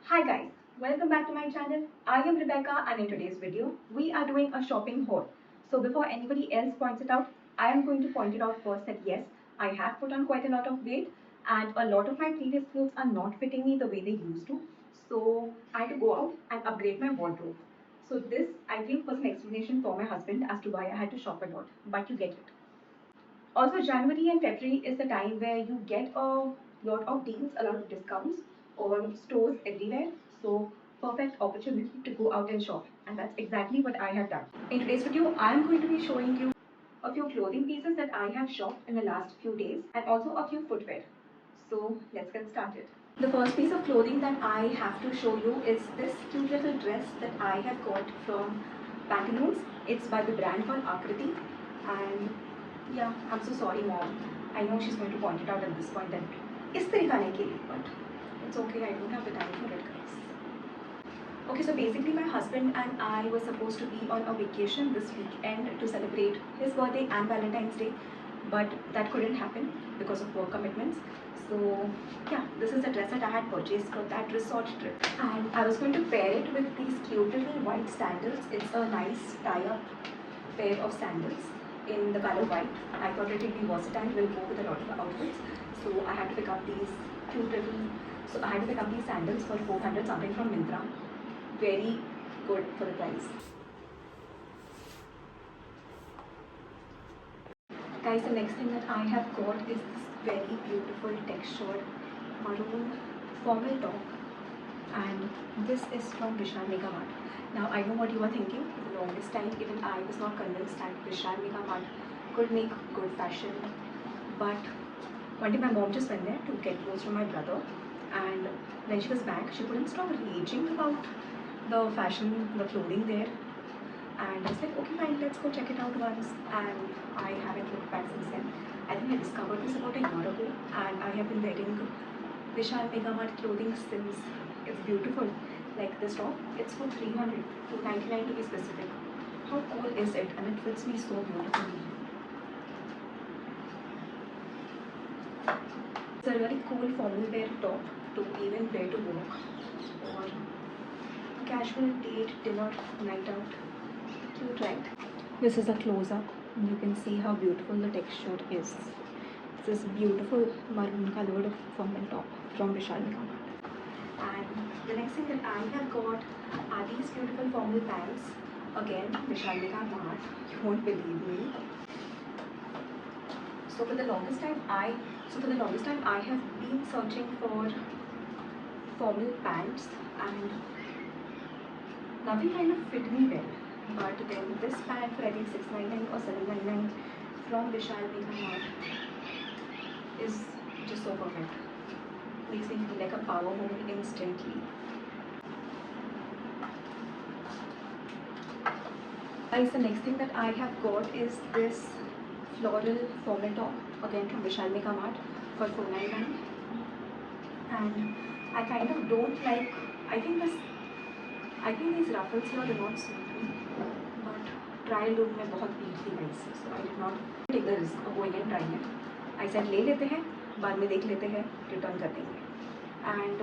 Hi guys, welcome back to my channel. I am Rebecca and in today's video, we are doing a shopping haul. So before anybody else points it out, I am going to point it out first that yes, I have put on quite a lot of weight and a lot of my previous clothes are not fitting me the way they used to. So I had to go out and upgrade my wardrobe. So this I think was an explanation for my husband as to why I had to shop a lot, but you get it. Also, January and February is the time where you get a lot of deals, a lot of discounts on stores everywhere. So, perfect opportunity to go out and shop. And that's exactly what I have done. In today's video, I am going to be showing you a few clothing pieces that I have shopped in the last few days and also a few footwear. So, let's get started. The first piece of clothing that I have to show you is this cute little dress that I have got from Pantaloons. It's by the brand called Akriti, and yeah, I'm so sorry, mom. I know she's going to point it out at this point that istri khane ke liye, but it's okay. I don't have the time for it, guys. Okay, so basically, my husband and I were supposed to be on a vacation this weekend to celebrate his birthday and Valentine's Day, but that couldn't happen because of work commitments. So yeah, this is the dress that I had purchased for that resort trip, and I was going to pair it with these cute little white sandals. It's a nice tie-up pair of sandals in the color white. I thought it would be versatile, will go with a lot of outfits. So I had to pick up these cute little. So I had to pick up these sandals for 400 something from Myntra. Very good for the price. Guys, the next thing that I have got is this very beautiful textured maroon formal top, and this is from Vishal Mega Mart. Now I know what you are thinking. For the longest time, even I was not convinced that Vishal Mega Mart could make good fashion. But one day my mom just went there to get clothes from my brother, and when she was back, she couldn't stop raging about the fashion, the clothing there. And I was like, okay, fine, let's go check it out once. And I haven't looked back since then. I think I discovered this about a year ago, and I have been wearing Vishal Mega Mart clothing since. It's beautiful. Like this top, it's for 300 to 99 to be specific. How cool is it? And it fits me so beautifully. It's a really cool formal wear top to even wear to work or casual date, dinner, night out. Cute, right? This is a close-up. You can see how beautiful the texture is. This is beautiful maroon colored formal top from Vishal Mega Mart. And the next thing that I have got are these beautiful formal pants. Again, Vishal Mega Mart. You won't believe me. So for the longest time, I have been searching for formal pants, and nothing kind of fit me well. But then this pant for I think 699 or 799 from Vishal Mega Mart is just so perfect. Makes me feel like a power woman instantly. Guys, the next thing that I have got is this floral formal top, again from Vishal Mega Mart for 499. And I kind of don't like, I think these ruffles here do not suit me, but trial room में बहुत भीड़ थी guys, so I did not take the risk of going and trying it. I said ले लेते हैं, बाद में देख लेते हैं, return कर देंगे. And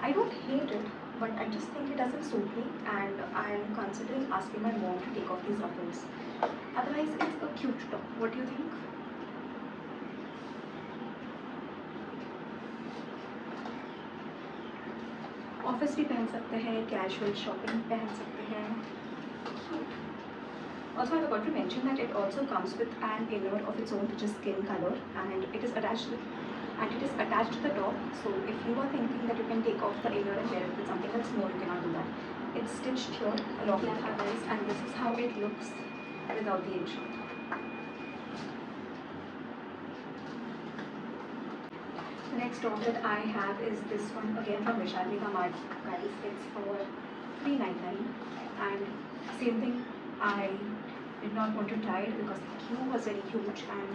I don't hate it, but I just think it doesn't suit me, and I am considering asking my mom to take off these ruffles. Otherwise, it's a cute top. What do you think? Office भी पहन सकते हैं, casual shopping पहन सकते हैं. Also, I forgot to mention that it also comes with an inner of its own, which is skin color, and it is attached to the top. So if you are thinking that you can take off the inner and wear it with something else, no, you cannot do that. It's stitched here along with the others, and this is how it looks without the edge. The next top that I have is this one, again from Vishal Mega Mart. Guys, it's for 399, and same thing. I did not want to try it because the queue was very huge, and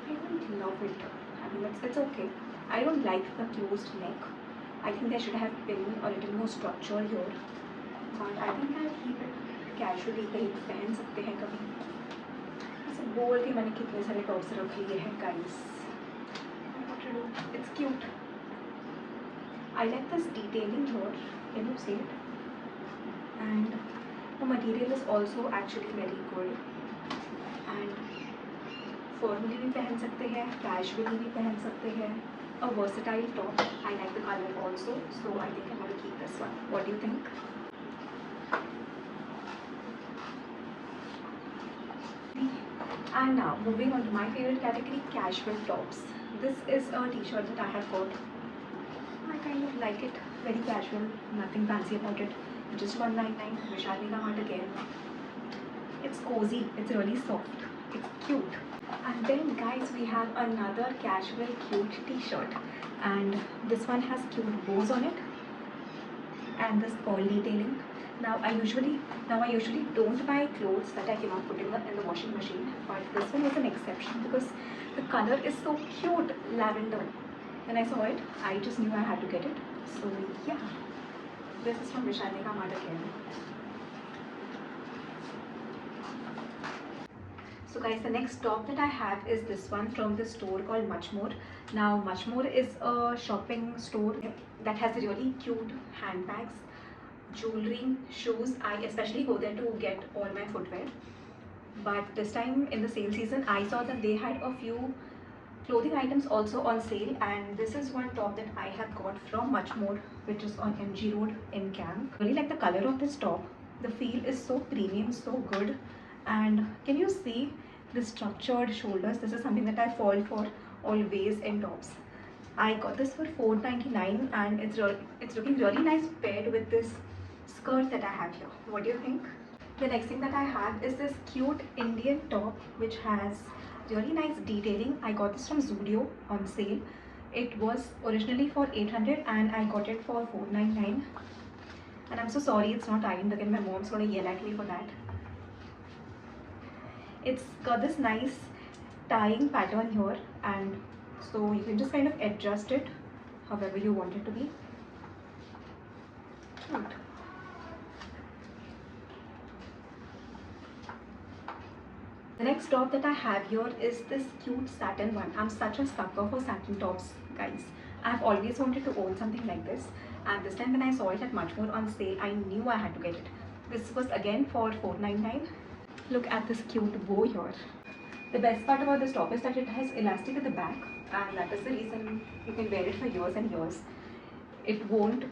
I don't love it. I mean, it's okay. I don't like the closed neck. I think there should have been a little more structure here, but I think I'll keep it casually. कहीं पहन सकते हैं कभी. ऐसे बोल के मैंने कितने सारे टॉप्स रख लिए हैं guys. What to do? It's cute. I like this detailing here. you see it. And the material is also actually very good. And formally भी पहन सकते हैं, casually भी पहन सकते हैं. A versatile top. I like the color also, so I think I'm going to keep this one. What do you think? And now moving on to my favorite category, casual tops. This is a t-shirt that I have got. I kind of like it, very casual, nothing fancy about it. Just 199, Vishal Mart again. It's cozy, it's really soft, it's cute. And then guys, we have another casual cute t-shirt, and this one has cute bows on it and this pearl detailing. Now I usually don't buy clothes that I cannot put in the washing machine, but this one was an exception because the color is so cute, lavender. When I saw it, I just knew I had to get it. So yeah, this is from Vishal Mart again. So guys, the next top that I have is this one from the store called Much More. Now Much More is a shopping store that has really cute handbags, jewelry, shoes. I especially go there to get all my footwear. But this time in the sale season, I saw that they had a few clothing items also on sale, and this is one top that I have got from Much More, which is on MG Road in Cam. Really like the color of this top. The feel is so premium, so good. And can you see the structured shoulders? This is something that I fall for always in tops. I got this for $4.99, and it's looking really nice paired with this skirt that I have here. What do you think? The next thing that I have is this cute Indian top which has really nice detailing. I got this from Zudio on sale. It was originally for 800 and I got it for 499. And I'm so sorry it's not ironed again. My mom's gonna yell at me for that. It's got this nice tying pattern here, and so you can just kind of adjust it however you want it to be. Cute. The next top that I have here is this cute satin one. I'm such a sucker for satin tops, guys. I've always wanted to own something like this, and this time when I saw it at Much More on sale, I knew I had to get it. This was again for $499. Look at this cute bow here. The best part about this top is that it has elastic at the back, and that is the reason you can wear it for years and years. It won't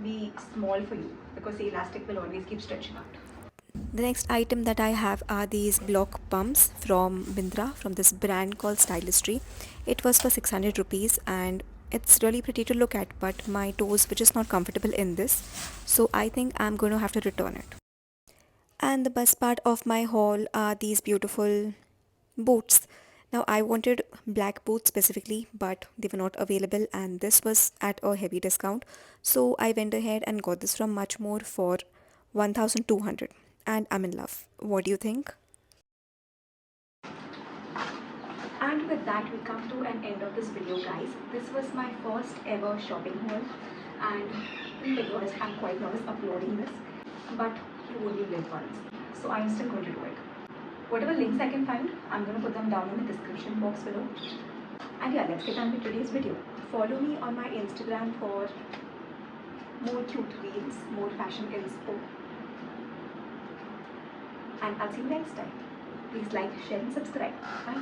be small for you because the elastic will always keep stretching out. The next item that I have are these block pumps from Bindra, from this brand called Stylistry. It was for 600 rupees and it's really pretty to look at, but my toes were just not comfortable in this, so I think I'm going to have to return it. And the best part of my haul are these beautiful boots. Now I wanted black boots specifically, but they were not available and this was at a heavy discount. So I went ahead and got this from Much More for 1200 and I'm in love. What do you think? And with that, we come to an end of this video, guys. This was my first ever shopping haul, and to be honest, I'm quite nervous uploading this, but you only live once, so I'm still going to do it. Whatever links I can find, I'm going to put them down in the description box below. And yeah, let's get on with today's video. Follow me on my Instagram for more cute reels, more fashion inspo. And I'll see you next time. Please like, share and subscribe. Bye.